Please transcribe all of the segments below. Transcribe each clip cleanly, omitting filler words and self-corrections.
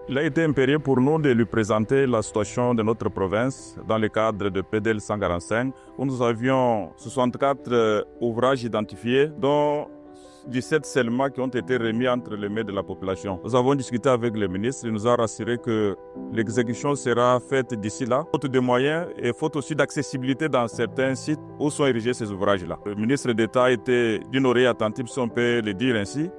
Il a été impérieux pour nous de lui présenter la situation de notre province dans le cadre de PDL 145, où nous avions 64 ouvrages identifiés, dont 17 seulement qui ont été remis entre les mains de la population. Nous avons discuté avec le ministre, il nous a rassuré que l'exécution sera faite d'ici là. Faute de moyens et faute aussi d'accessibilité dans certains sites où sont érigés ces ouvrages-là. Le ministre d'État était d'une oreille attentive, si on peut le dire ainsi.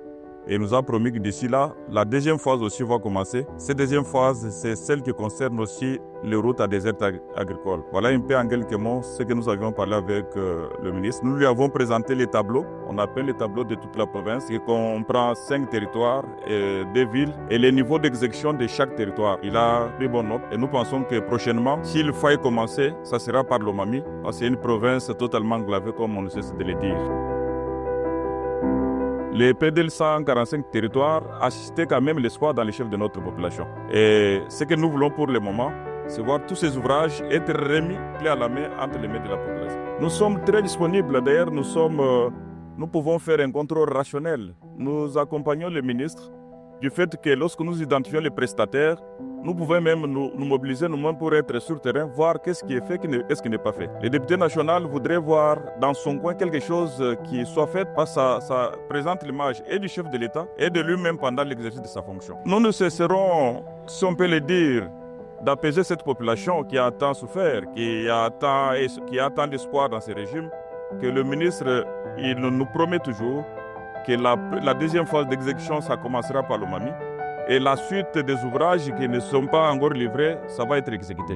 Et nous a promis que d'ici là, la deuxième phase aussi va commencer. Cette deuxième phase, c'est celle qui concerne aussi les routes à désert agricole. Voilà un peu en quelques mots ce que nous avions parlé avec le ministre. Nous lui avons présenté les tableaux. On appelle les tableaux de toute la province qui comprend 5 territoires et 2 villes et les niveaux d'exécution de chaque territoire. Il a pris bonne note et nous pensons que prochainement, s'il faut commencer, ça sera par l'Omami. C'est une province totalement enclavée comme on ne cesse de le dire. Les PDL 145 territoires assistaient quand même l'espoir dans les chefs de notre population. Et ce que nous voulons pour le moment, c'est voir tous ces ouvrages être remis clé à la main entre les mains de la population. Nous sommes très disponibles. D'ailleurs, nous pouvons faire un contrôle rationnel. Nous accompagnons le ministre du fait que lorsque nous identifions les prestataires, nous pouvons même nous mobiliser nous-mêmes pour être sur le terrain, voir qu'est-ce qui est fait, qu'est-ce qui n'est pas fait. Le député national voudrait voir dans son coin quelque chose qui soit fait parce que ça présente l'image et du chef de l'État et de lui-même pendant l'exercice de sa fonction. Nous ne cesserons, si on peut le dire, d'apaiser cette population qui a tant souffert, qui a tant d'espoir dans ce régime, que le ministre il nous promet toujours que la deuxième phase d'exécution, ça commencera par l'Omami. Et la suite des ouvrages qui ne sont pas encore livrés, ça va être exécuté.